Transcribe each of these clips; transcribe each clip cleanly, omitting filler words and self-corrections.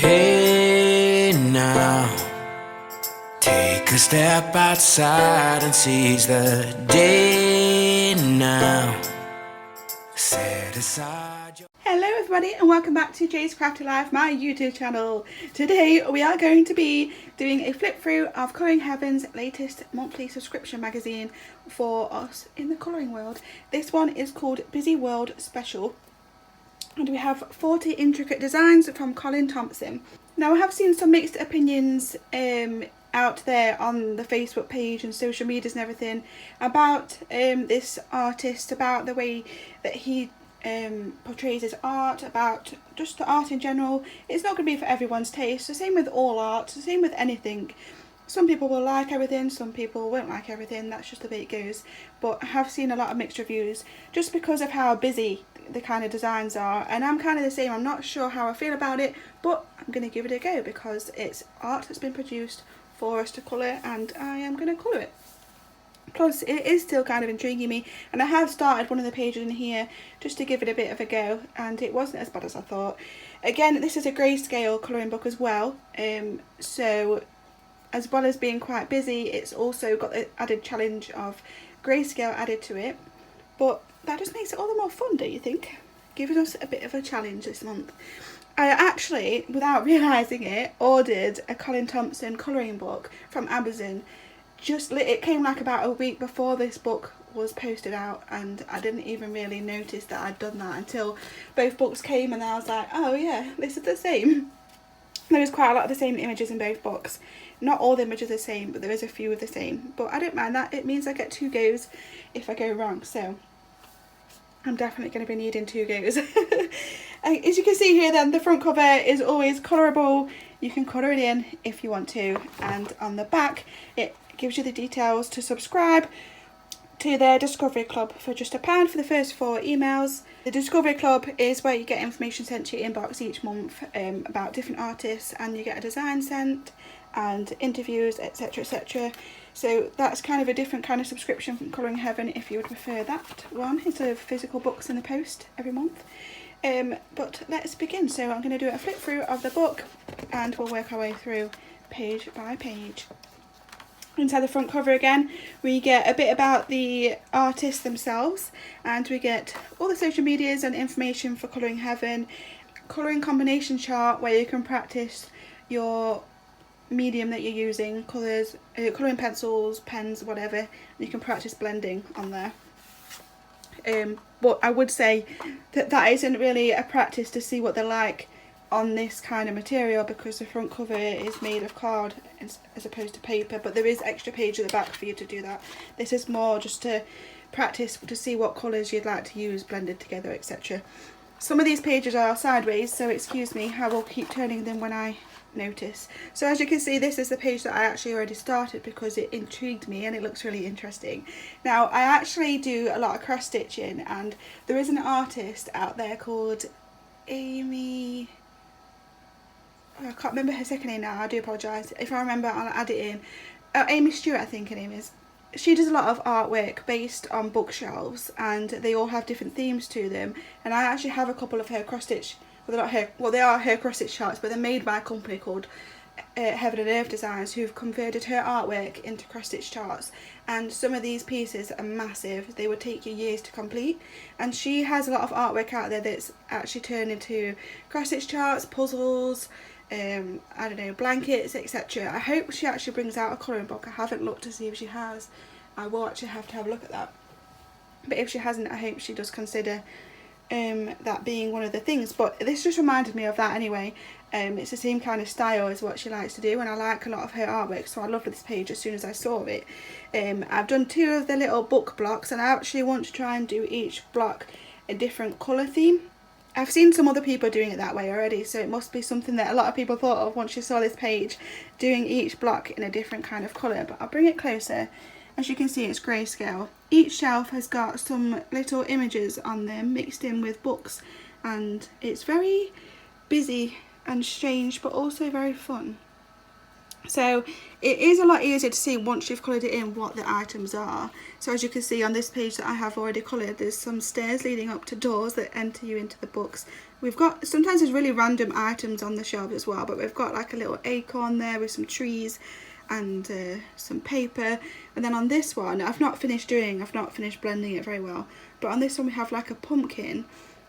Hey now, take a step outside and seize the day now. Set aside your... Hello everybody and welcome back to Jade's Crafty Life, my YouTube channel. Today we are going to be doing a flip through of Colouring Heaven's latest monthly subscription magazine for us in the colouring world. This one is called Busy World Special and we have 40 intricate designs from Colin Thompson. Now I have seen some mixed opinions out there on the Facebook page and social medias and everything about this artist, about the way that he portrays his art, about just the art in general. It's not going to be for everyone's taste. The same with all art, the same with anything. Some people will like everything, some people won't like everything. That's just the way it goes. But I have seen a lot of mixed reviews just because of how busy the kind of designs are, and I'm kind of the same. I'm not sure how I feel about it, but I'm going to give it a go because it's art that's been produced for us to colour and I am going to colour it. Plus it is still kind of intriguing me, and I have started one of the pages in here just to give it a bit of a go, and it wasn't as bad as I thought. Again, this is a grayscale colouring book as well, so as well as being quite busy, it's also got the added challenge of grayscale added to it, but that just makes it all the more fun, don't you think? Giving us a bit of a challenge this month. I actually, without realising it, ordered a Colin Thompson colouring book from Amazon. It came like about a week before this book was posted out, and I didn't even really notice that I'd done that until both books came, and I was like, oh yeah, this is the same. There is quite a lot of the same images in both books. Not all the images are the same, but there is a few of the same. But I don't mind that. It means I get 2 goes if I go wrong, so I'm definitely going to be needing 2 goes. As you can see here then, the front cover is always colourable. You can colour it in if you want to, and on the back it gives you the details to subscribe to their Discovery Club for just £1 for the first 4 emails. The Discovery Club is where you get information sent to your inbox each month about different artists, and you get a design sent and interviews, etc, etc. So that's kind of a different kind of subscription from Colouring Heaven if you would prefer that one instead of physical books in the post every month. But let's begin. So I'm going to do a flip through of the book and we'll work our way through page by page. Inside the front cover again, we get a bit about the artists themselves, and we get all the social medias and information for Colouring Heaven, colouring combination chart where you can practice your medium that you're using, colours, colouring pencils, pens, whatever, and you can practice blending on there. But I would say that isn't really a practice to see what they're like on this kind of material, because the front cover is made of card as opposed to paper, but there is extra page at the back for you to do that. This is more just to practice to see what colours you'd like to use blended together, etc. Some of these pages are sideways, so excuse me, I will keep turning them when I notice. So as you can see, this is the page that I actually already started because it intrigued me and it looks really interesting. Now I actually do a lot of cross stitching, and there is an artist out there called Amy, I can't remember her second name now, I do apologise. If I remember I'll add it in. Amy Stewart I think her name is. She does a lot of artwork based on bookshelves, and they all have different themes to them, and I actually have a couple of her cross stitch, well they're not her, well they are her cross stitch charts, but they're made by a company called Heaven and Earth Designs, who've converted her artwork into cross stitch charts, and some of these pieces are massive. They would take you years to complete, and she has a lot of artwork out there that's actually turned into cross stitch charts, puzzles, I don't know, blankets, etc. I hope she actually brings out a colouring book. I haven't looked to see if she has. I will actually have to have a look at that, but if she hasn't, I hope she does consider that being one of the things. But this just reminded me of that anyway. It's the same kind of style as what she likes to do, and I like a lot of her artwork, so I loved this page as soon as I saw it. I've done 2 of the little book blocks, and I actually want to try and do each block a different colour theme. I've seen some other people doing it that way already, so it must be something that a lot of people thought of once you saw this page, doing each block in a different kind of colour. But I'll bring it closer. As you can see, it's grayscale. Each shelf has got some little images on them mixed in with books, and it's very busy and strange but also very fun. So it is a lot easier to see once you've coloured it in what the items are. So as you can see on this page that I have already coloured, there's some stairs leading up to doors that enter you into the books. We've got, sometimes there's really random items on the shelf as well, but we've got like a little acorn there with some trees and some paper. And then on this one, I've not finished blending it very well, but on this one we have like a pumpkin,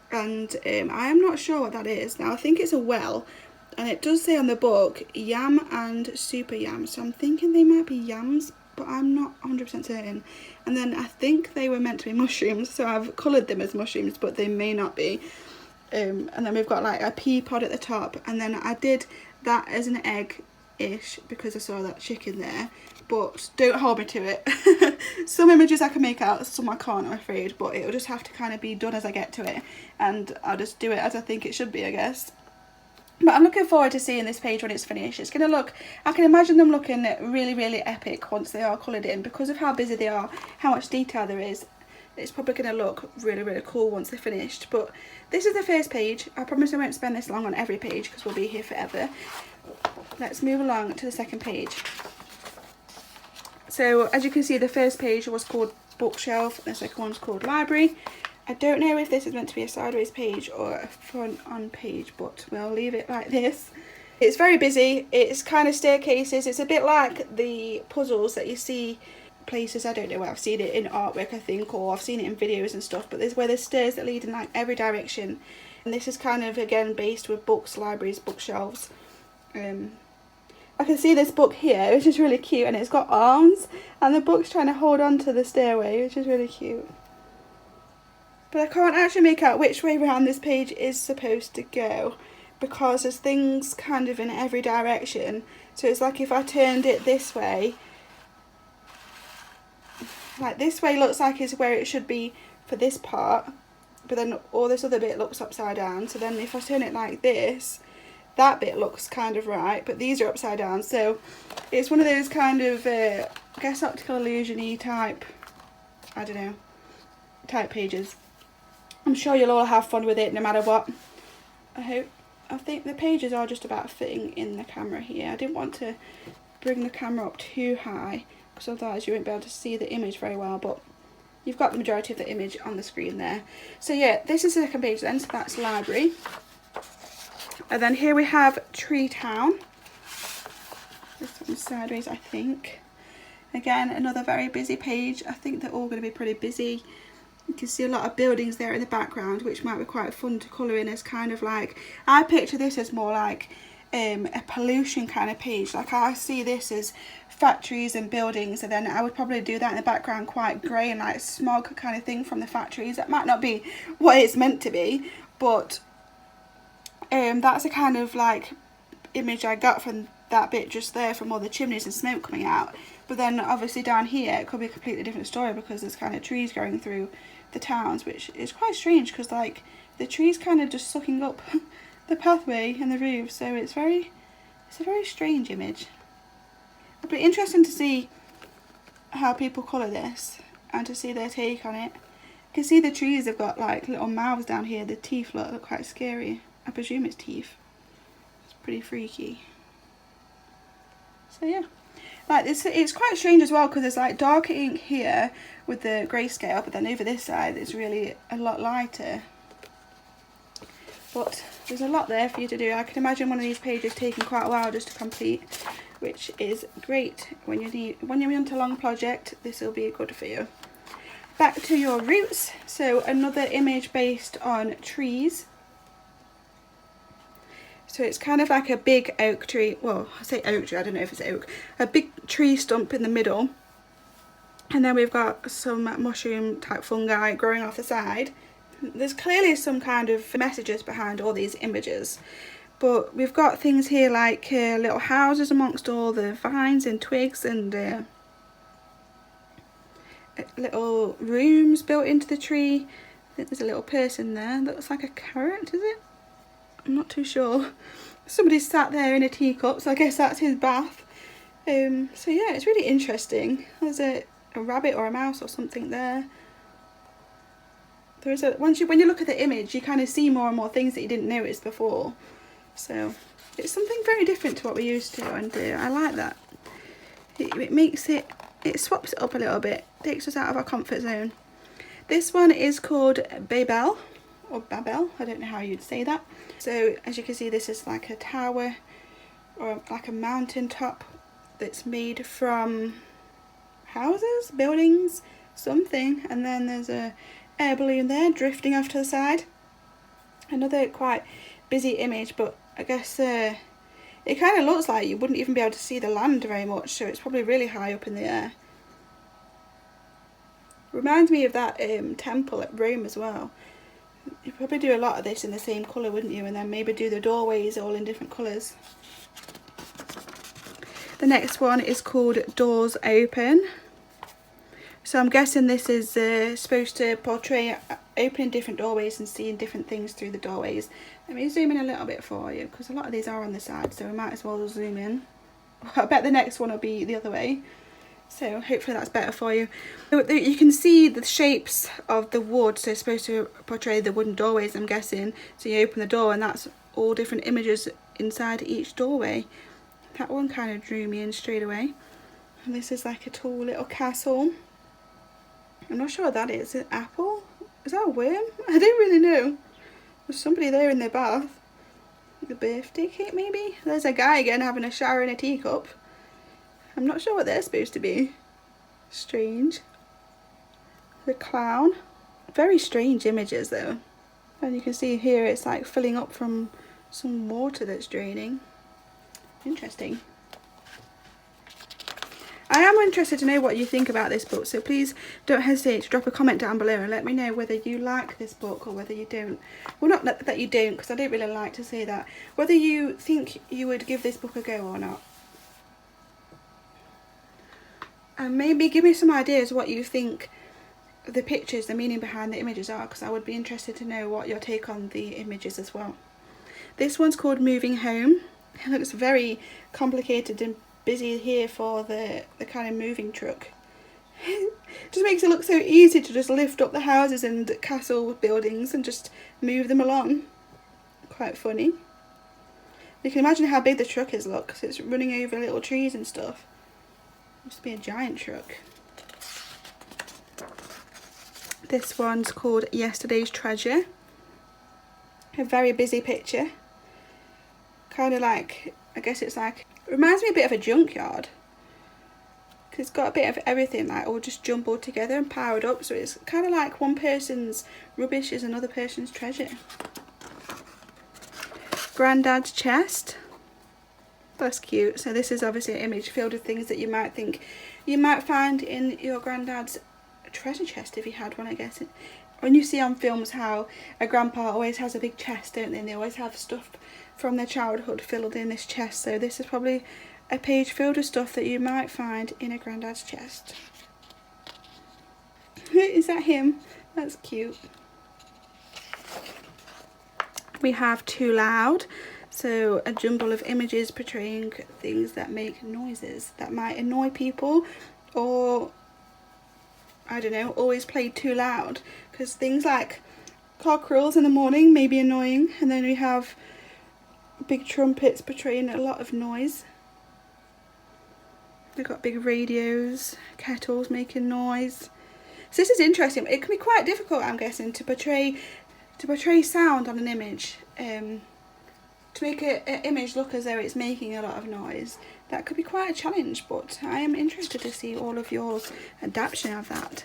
and I am not sure what that is. Now I think it's a well, and it does say on the book yam and super yam, so I'm thinking they might be yams, but I'm not 100% certain. And then I think they were meant to be mushrooms, so I've coloured them as mushrooms, but they may not be. And then we've got like a pea pod at the top, and then I did that as an egg-ish because I saw that chicken there, but don't hold me to it. Some images I can make out, some I can't, I'm afraid, but it'll just have to kind of be done as I get to it, and I'll just do it as I think it should be, I guess. But I'm looking forward to seeing this page when it's finished. It's going to look, I can imagine them looking really, really epic once they are coloured in, because of how busy they are, how much detail there is. It's probably going to look really, really cool once they're finished. But this is the first page. I promise I won't spend this long on every page because we'll be here forever. Let's move along to the second page. So as you can see, the first page was called bookshelf, and the second one's called library. I don't know if this is meant to be a sideways page or a front on page, but we'll leave it like this. It's very busy. It's kind of staircases. It's a bit like the puzzles that you see places, I don't know where I've seen it in artwork, I think, or I've seen it in videos and stuff, but there's where there's stairs that lead in like every direction. And this is kind of again based with books, libraries, bookshelves. I can see this book here, which is really cute, and it's got arms, and the book's trying to hold on to the stairway, which is really cute. But I can't actually make out which way around this page is supposed to go, because there's things kind of in every direction. So it's like if I turned it this way, like this way looks like is where it should be for this part, but then all this other bit looks upside down. So then if I turn it like this, that bit looks kind of right, but these are upside down. So it's one of those kind of, I guess, optical illusion-y type, I don't know, type pages. I'm sure you'll all have fun with it no matter what. I think the pages are just about fitting in the camera here. I didn't want to bring the camera up too high because otherwise you won't be able to see the image very well, but you've got the majority of the image on the screen there. So yeah, this is the second page then, so that's library. And then here we have Tree Town. This one's sideways, I think. Again, another very busy page. I think they're all going to be pretty busy. You can see a lot of buildings there in the background, which might be quite fun to colour in as kind of like, I picture this as more like a pollution kind of page. Like I see this as factories and buildings, and then I would probably do that in the background quite grey and like smog kind of thing from the factories. That might not be what it's meant to be, but that's a kind of like image I got from that bit just there, from all the chimneys and smoke coming out. But then obviously down here it could be a completely different story because there's kind of trees going through the towns, which is quite strange because like the trees kind of just sucking up the pathway and the roof. So it's a very strange image. It'll be interesting to see how people colour this and to see their take on it. You can see the trees have got like little mouths down here. The teeth look quite scary. I presume it's teeth. It's pretty freaky. So yeah, like this, it's quite strange as well because there's like darker ink here with the grayscale, but then over this side it's really a lot lighter. But there's a lot there for you to do. I can imagine one of these pages taking quite a while just to complete, which is great. When you're into a long project, this will be good for you. Back to your roots. So another image based on trees. So it's kind of like a big oak tree, well, I say oak tree, I don't know if it's oak, a big tree stump in the middle, and then we've got some mushroom type fungi growing off the side. There's clearly some kind of messages behind all these images, but we've got things here like little houses amongst all the vines and twigs, and little rooms built into the tree. I think there's a little person there that looks like a carrot, is it? I'm not too sure. Somebody sat there in a teacup, so I guess that's his bath. So yeah, it's really interesting. There's a rabbit or a mouse or something there. There is when you look at the image, you kind of see more and more things that you didn't notice before. So It's something very different to what we used to, and I like that. It makes it, it swaps it up a little bit, takes us out of our comfort zone. This one is called Babel, or Babel, I don't know how you'd say that. So as you can see, this is like a tower, or like a mountain top that's made from houses, buildings, something, and then there's a air balloon there drifting off to the side. Another quite busy image, but I guess it kind of looks like you wouldn't even be able to see the land very much, so it's probably really high up in the air. Reminds me of that temple at Rome as well. You'd probably do a lot of this in the same colour, wouldn't you? And then maybe do the doorways all in different colours. The next one is called Doors Open. So I'm guessing this is supposed to portray opening different doorways and seeing different things through the doorways. Let me zoom in a little bit for you, because a lot of these are on the side, so we might as well zoom in. I bet the next one will be the other way, so hopefully that's better for you. You can see the shapes of the wood, so it's supposed to portray the wooden doorways, I'm guessing. So you open the door and that's all different images inside each doorway. That one kind of drew me in straight away. And this is like a tall little castle. I'm not sure what that is. An apple? Is that a worm? I don't really know. There's somebody there in their bath. The birthday cake maybe? There's a guy again having a shower in a teacup. I'm not sure what they're supposed to be. Strange. The clown. Very strange images though. And you can see here it's like filling up from some water that's draining. Interesting. I am interested to know what you think about this book, so please don't hesitate to drop a comment down below and let me know whether you like this book or whether you don't. Well, not that you don't, because I don't really like to say that. Whether you think you would give this book a go or not. And maybe give me some ideas what you think the pictures, the meaning behind the images are, because I would be interested to know what your take on the images as well. This one's called Moving Home. It looks very complicated and busy here for the kind of moving truck. It just makes it look so easy to just lift up the houses and castle buildings and just move them along. Quite funny. You can imagine how big the truck is, look, because it's running over little trees and stuff. Must be a giant truck. This one's called Yesterday's Treasure. A very busy picture. Kind of like, I guess it's like, reminds me a bit of a junkyard. Because it's got a bit of everything, like all just jumbled together and powered up. So it's kind of like one person's rubbish is another person's treasure. Granddad's chest. That's cute. So this is obviously an image filled with things that you might think you might find in your granddad's treasure chest if you had one, I guess. When you see on films how a grandpa always has a big chest, don't they? And they always have stuff from their childhood filled in this chest. So this is probably a page filled with stuff that you might find in a granddad's chest. Is that him? That's cute. We have Too Loud. So a jumble of images portraying things that make noises that might annoy people, or I don't know, always play too loud, because things like cockerels in the morning may be annoying, and then we have big trumpets portraying a lot of noise. We've got big radios, kettles making noise. So this is interesting. It can be quite difficult, I'm guessing, to portray sound on an image. To make an image look as though it's making a lot of noise. That could be quite a challenge, but I am interested to see all of your adaptation of that.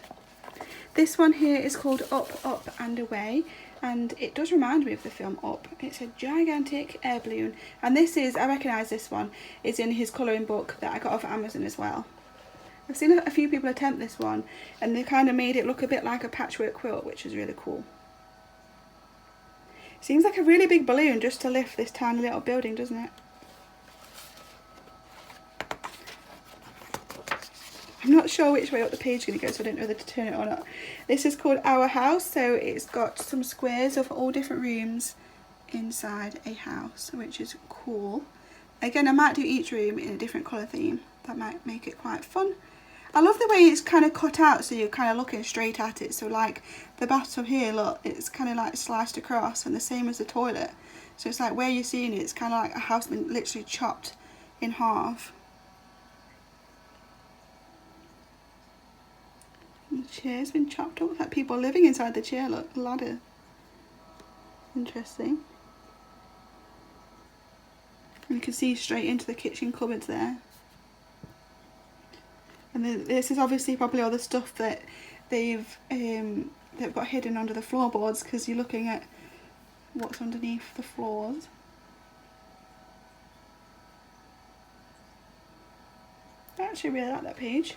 This one here is called Up, Up and Away, and it does remind me of the film Up. It's a gigantic air balloon, and this is, I recognise this one, is in his colouring book that I got off Amazon as well. I've seen a few people attempt this one, and they kind of made it look a bit like a patchwork quilt, which is really cool. Seems like a really big balloon just to lift this tiny little building, doesn't it? I'm not sure which way up the page is going to go, so I don't know whether to turn it or not. This is called Our House, so it's got some squares of all different rooms inside a house, which is cool. Again, I might do each room in a different colour theme. That might make it quite fun. I love the way it's kind of cut out, so you're kind of looking straight at it. So like the bathtub here, look, it's kind of like sliced across, and the same as the toilet. So it's like where you're seeing it, it's kind of like a house been literally chopped in half. And the chair's been chopped up, like people living inside the chair. Look, ladder. Interesting. And you can see straight into the kitchen cupboards there. And then this is obviously probably all the stuff that they've got hidden under the floorboards, because you're looking at what's underneath the floors. I actually really like that page.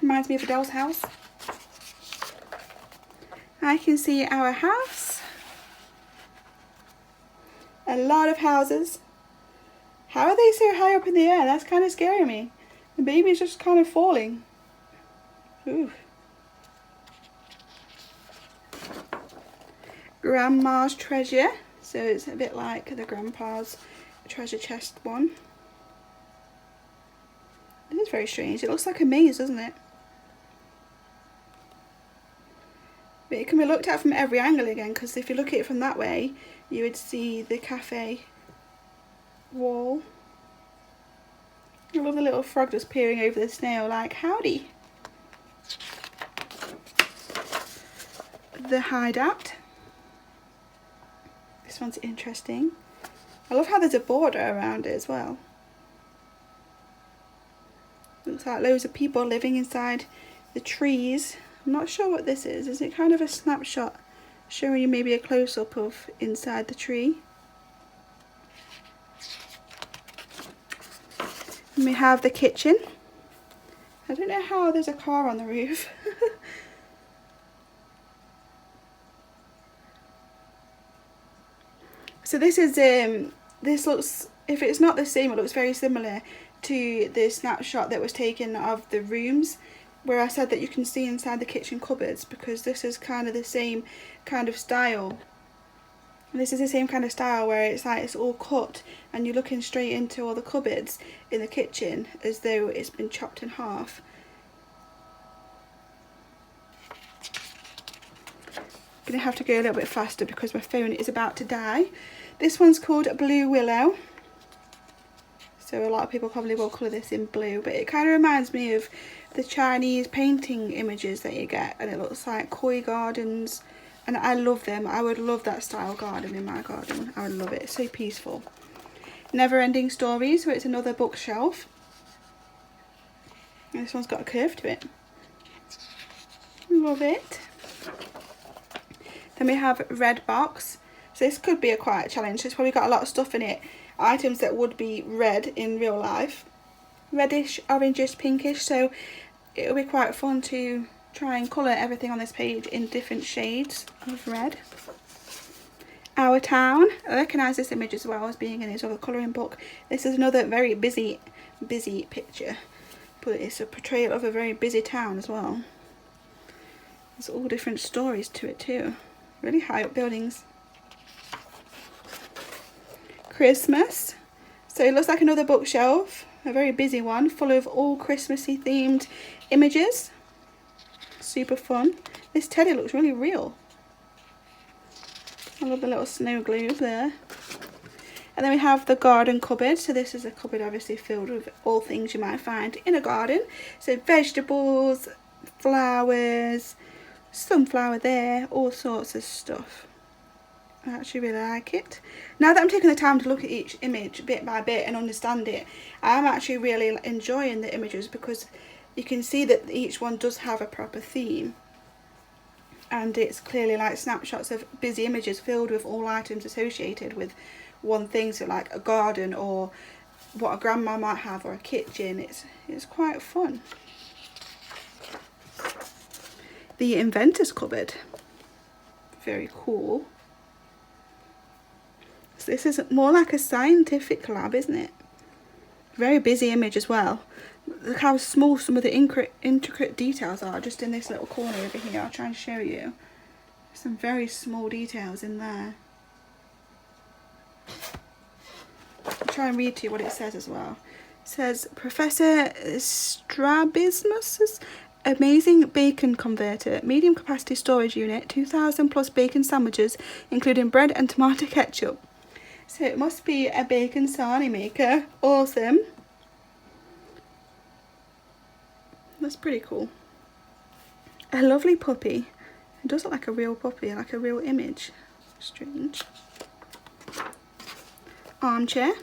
Reminds me of Adele's house. I can see our house. A lot of houses. How are they so high up in the air? That's kind of scaring me. The baby's just kind of falling. Ooh. Grandma's treasure. So it's a bit like the grandpa's treasure chest one. It is very strange. It looks like a maze, doesn't it? But it can be looked at from every angle again, because if you look at it from that way, you would see the cafe wall. I love the little frog just peering over the snail like, howdy. The hideout. This one's interesting. I love how there's a border around it as well. Looks like loads of people living inside the trees. I'm not sure what this is. Is it kind of a snapshot showing you maybe a close-up of inside the tree? And we have the kitchen. I don't know how there's a car on the roof. So this is this looks, if it's not the same, it looks very similar to the snapshot that was taken of the rooms, where I said that you can see inside the kitchen cupboards, because this is kind of the same kind of style. And this is the same kind of style where it's like it's all cut and you're looking straight into all the cupboards in the kitchen as though it's been chopped in half. I'm going to have to go a little bit faster because my phone is about to die. This one's called Blue Willow. So a lot of people probably will colour this in blue, but it kind of reminds me of the Chinese painting images that you get, and it looks like koi gardens, and I love them. I would love that style garden in my garden. I would love it. It's so peaceful. Never Ending Stories, so it's another bookshelf. And this one's got a curve to it. Love it. Then we have Red Box. So this could be a quiet challenge. It's probably got a lot of stuff in it. Items that would be red in real life. Reddish, orangish, pinkish. So it'll be quite fun to try and colour everything on this page in different shades of red. Our Town. I recognise this image as well as being in his other colouring book. This is another very busy picture. But it's a portrayal of a very busy town as well. There's all different stories to it too. Really high up buildings. Christmas. So it looks like another bookshelf, a very busy one, full of all Christmassy themed images. Super fun. This teddy looks really real. I love the little snow globe there. And then we have the garden cupboard. So this is a cupboard obviously filled with all things you might find in a garden. So vegetables, flowers, sunflower there, all sorts of stuff. I actually really like it. Now that I'm taking the time to look at each image bit by bit and understand it, I'm actually really enjoying the images, because you can see that each one does have a proper theme, and it's clearly like snapshots of busy images filled with all items associated with one thing, so like a garden or what a grandma might have, or a kitchen. It's quite fun. The Inventor's Cupboard, very cool. So this is more like a scientific lab, isn't it? Very busy image as well. Look how small some of the intricate details are just in this little corner over here. I'll try and show you. Some very small details in there. I'll try and read to you what it says as well. It says, Professor Strabismus's amazing bacon converter, medium capacity storage unit, 2,000 plus bacon sandwiches, including bread and tomato ketchup. So it must be a bacon sarnie maker. Awesome. That's pretty cool. A lovely puppy. It does look like a real puppy, like a real image. Strange. Armchair.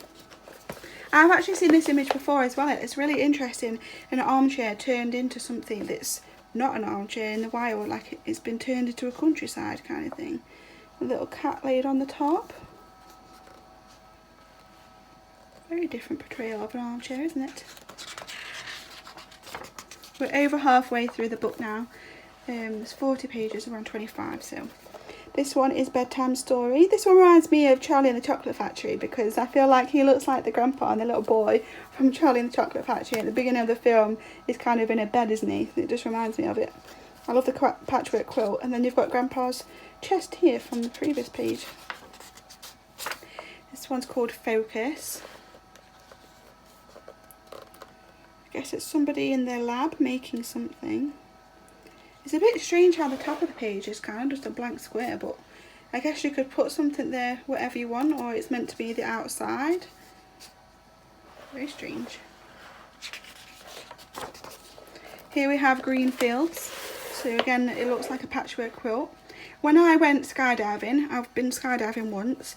I've actually seen this image before as well. It's really interesting. An armchair turned into something that's not an armchair in the wild, like it's been turned into a countryside kind of thing. A little cat laid on the top. Very different portrayal of an armchair, isn't it? We're over halfway through the book now. There's 40 pages, around 25, so. This one is Bedtime Story. This one reminds me of Charlie and the Chocolate Factory because I feel like he looks like the grandpa and the little boy from Charlie and the Chocolate Factory. At the beginning of the film, he's kind of in a bed, isn't he? It just reminds me of it. I love the patchwork quilt. And then you've got Grandpa's chest here from the previous page. This one's called Focus. I guess it's somebody in their lab making something. It's a bit strange how the top of the page is kind of just a blank square, but I guess you could put something there whatever you want, or it's meant to be the outside. Very strange. Here we have green fields. So again, it looks like a patchwork quilt. When I went skydiving, I've been skydiving once,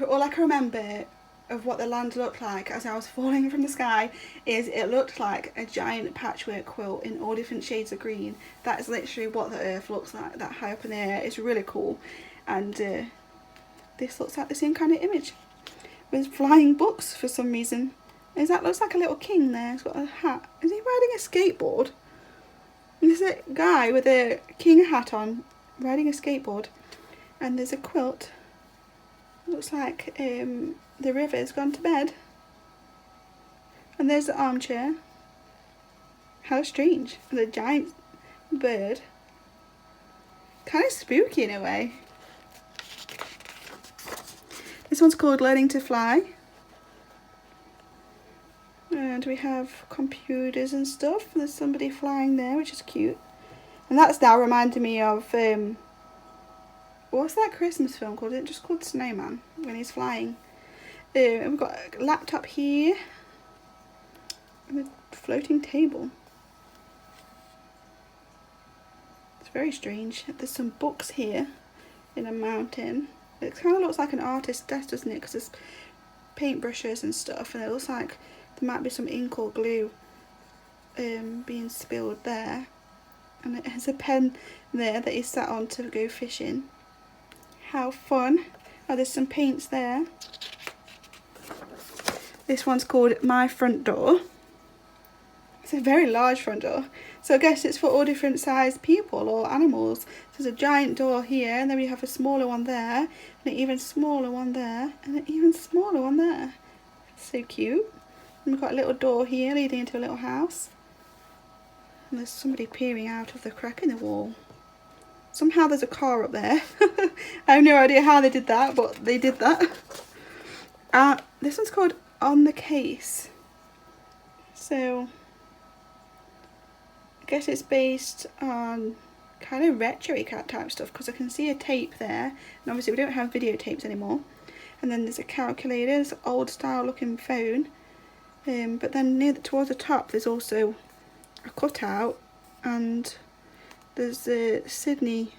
all I can remember of what the land looked like as I was falling from the sky is it looked like a giant patchwork quilt in all different shades of green. That is literally what the earth looks like, that high up in the air. It's really cool. And this looks like the same kind of image with flying books for some reason. That looks like a little king there. He's got a hat. Is he riding a skateboard? There's a guy with a king hat on riding a skateboard, and there's a quilt. Looks like the river's gone to bed. And there's the armchair. How strange. And a giant bird. Kind of spooky in a way. This one's called Learning to Fly. And we have computers and stuff. There's somebody flying there, which is cute. And that's now reminding me of what's that Christmas film called? Is it just called Snowman when he's flying? And we've got a laptop here and a floating table. It's very strange. There's some books here in a mountain. It kind of looks like an artist's desk, doesn't it? Because there's paintbrushes and stuff, and it looks like there might be some ink or glue being spilled there. And it has a pen there that he sat on to go fishing. How fun. Oh, there's some paints there. This one's called My Front Door. It's a very large front door. So I guess it's for all different sized people or animals. There's a giant door here, and then we have a smaller one there, and an even smaller one there, and an even smaller one there. So cute. And we've got a little door here leading into a little house. And there's somebody peering out of the crack in the wall. Somehow there's a car up there. I have no idea how they did that, but they did that. This one's called On the Case. So I guess it's based on kind of retro type stuff, because I can see a tape there, and obviously we don't have videotapes anymore. And then there's a calculator, there's an old style looking phone, but then towards the top there's also a cutout, and there's a Sydney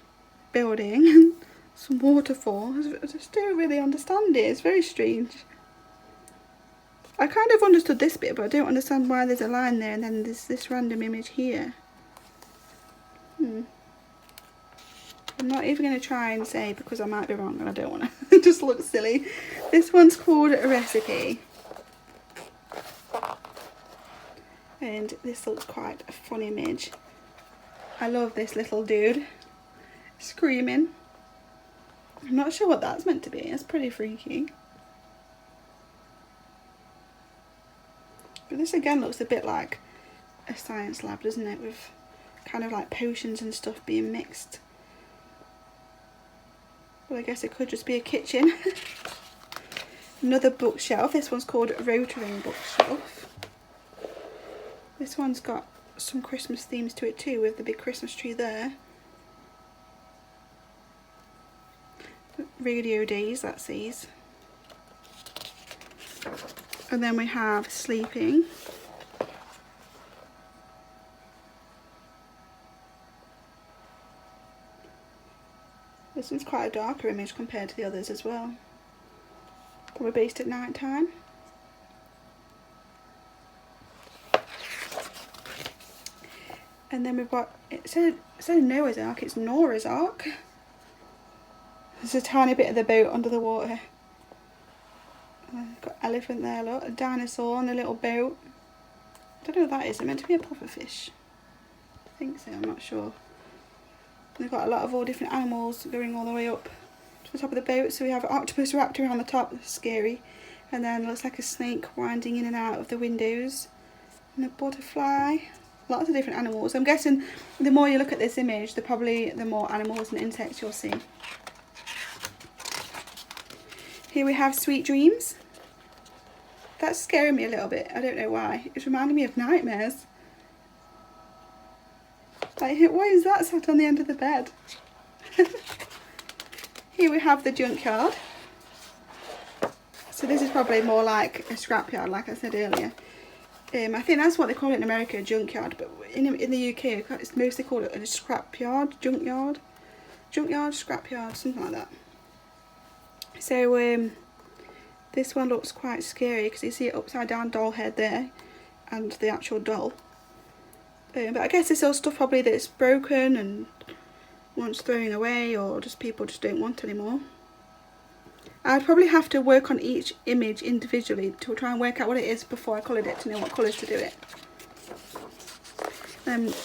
building, some waterfall. I just don't really understand it. It's very strange. I kind of understood this bit, but I don't understand why there's a line there and then there's this random image here. I'm not even going to try and say, because I might be wrong and I don't want to. It just looks silly. This one's called A Recipe. And this looks quite a fun image. I love this little dude screaming. I'm not sure what that's meant to be. It's pretty freaky. But this again looks a bit like a science lab, doesn't it? With kind of like potions and stuff being mixed. Well, I guess it could just be a kitchen. Another bookshelf. This one's called Rotary Bookshelf. This one's got some Christmas themes to it too, with the big Christmas tree there. Radio Days, that says. And then we have sleeping. This one's quite a darker image compared to the others as well. Probably based at night time. And then we've got, it said Noah's Ark, it's Nora's Ark. There's a tiny bit of the boat under the water. Got elephant there, look, a dinosaur on a little boat. I don't know what that is, it's meant to be a pufferfish. I think so, I'm not sure. They've got a lot of all different animals going all the way up to the top of the boat. So we have an octopus raptor on the top, scary. And then looks like a snake winding in and out of the windows. And a butterfly. Lots of different animals. I'm guessing the more you look at this image, the more animals and insects you'll see. Here we have Sweet Dreams. That's scaring me a little bit. I don't know why. It's reminding me of nightmares. Like, why is that sat on the end of the bed? Here we have the junkyard. So this is probably more like a scrapyard, like I said earlier. I think that's what they call it in America, a junkyard. But in the UK, it's mostly called a scrapyard, junkyard, scrapyard, something like that. So this one looks quite scary because you see an upside down doll head there and the actual doll. But I guess it's all stuff probably that's broken and wants throwing away, or just people just don't want anymore. I'd probably have to work on each image individually to try and work out what it is before I coloured it, to know what colours to do it.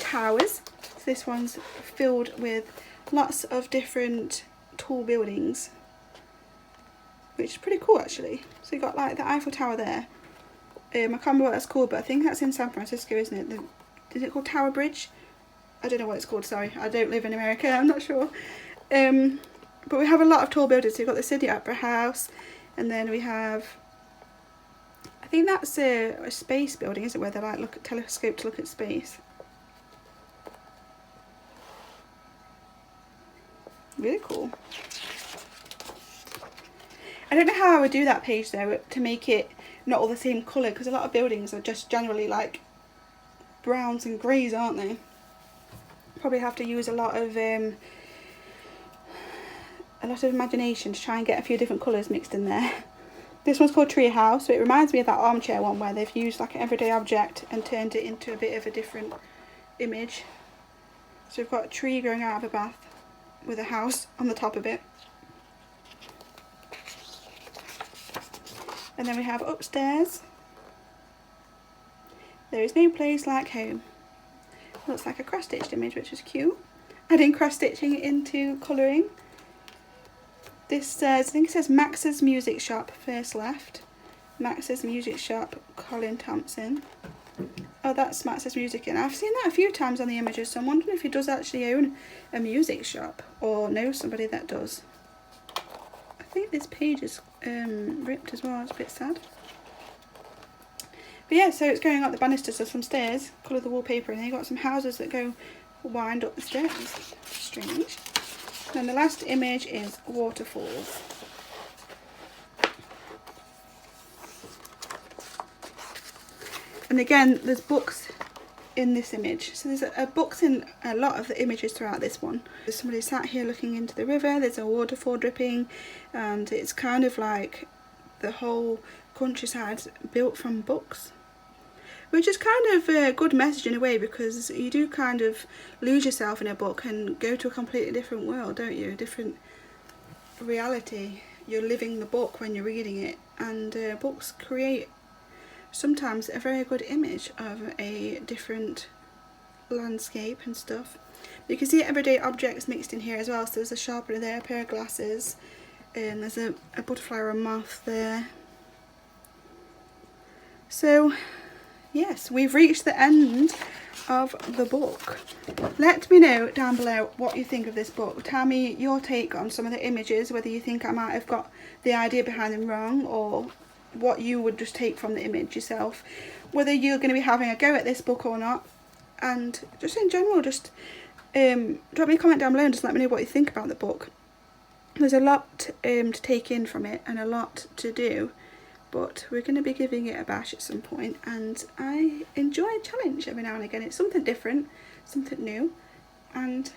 Towers. So this one's filled with lots of different tall buildings, which is pretty cool actually. So you've got like the Eiffel Tower there. I can't remember what that's called, but I think that's in San Francisco, isn't it? Is it called Tower Bridge? I don't know what it's called, sorry. I don't live in America, I'm not sure. But we have a lot of tall buildings. So you've got the Sydney Opera House, and then we have, I think that's a space building, is it, where they like look at telescope to look at space. Really cool. I don't know how I would do that page though to make it not all the same colour, because a lot of buildings are just generally like browns and greys, aren't they? Probably have to use a lot of imagination to try and get a few different colours mixed in there. This one's called Tree House, so it reminds me of that armchair one where they've used like an everyday object and turned it into a bit of a different image. So we've got a tree growing out of a bath with a house on the top of it. And then we have upstairs. There is no place like home. Looks like a cross-stitched image, which is cute. Adding cross-stitching into colouring. This says, I think it says Max's Music Shop, first left. Max's Music Shop, Colin Thompson. Oh, that's Max's Music, and I've seen that a few times on the images, so I'm wondering if he does actually own a music shop or knows somebody that does. I think this page is ripped as well, it's a bit sad. But yeah, so it's going up the banisters of some stairs, colour the wallpaper, and then you've got some houses that go wind up the stairs. Strange. And the last image is waterfalls. And again, there's books in this image. So there's books in a lot of the images throughout this one. There's somebody sat here looking into the river, there's a waterfall dripping, and it's kind of like the whole countryside built from books. Which is kind of a good message in a way, because you do kind of lose yourself in a book and go to a completely different world, don't you? A different reality. You're living the book when you're reading it, and books create sometimes a very good image of a different landscape and stuff. You can see everyday objects mixed in here as well. So there's a sharpener there, a pair of glasses, and there's a butterfly or a moth there. So yes, we've reached the end of the book. Let me know down below what you think of this book. Tell me your take on some of the images, whether you think I might have got the idea behind them wrong, or what you would just take from the image yourself, whether you're going to be having a go at this book or not, and just in general, just drop me a comment down below and just let me know what you think about the book. There's a lot to take in from it and a lot to do, but we're going to be giving it a bash at some point, and I enjoy a challenge every now and again. It's something different, something new, and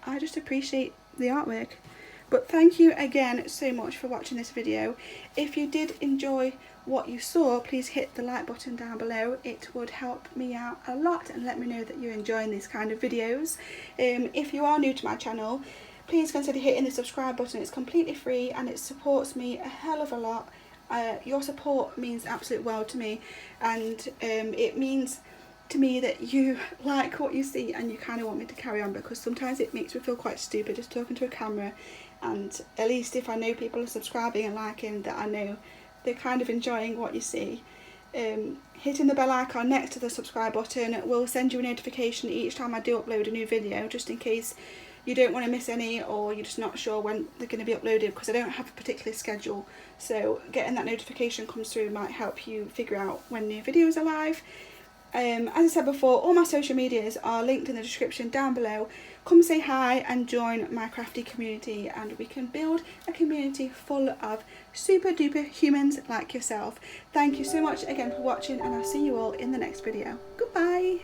I just appreciate the artwork. But thank you again so much for watching this video. If you did enjoy what you saw, please hit the like button down below. It would help me out a lot and let me know that you're enjoying these kind of videos. If you are new to my channel, please consider hitting the subscribe button. It's completely free and it supports me a hell of a lot. Your support means absolute world to me, and it means to me that you like what you see and you kind of want me to carry on, because sometimes it makes me feel quite stupid just talking to a camera, and at least if I know people are subscribing and liking, that I know they're kind of enjoying what you see. Hitting the bell icon next to the subscribe button will send you a notification each time I do upload a new video, just in case you don't want to miss any, or you're just not sure when they're going to be uploaded, because I don't have a particular schedule. So getting that notification comes through might help you figure out when new videos are live. As I said before, all my social medias are linked in the description down below. Come say hi and join my crafty community, and we can build a community full of super duper humans like yourself. Thank you so much again for watching, and I'll see you all in the next video. Goodbye.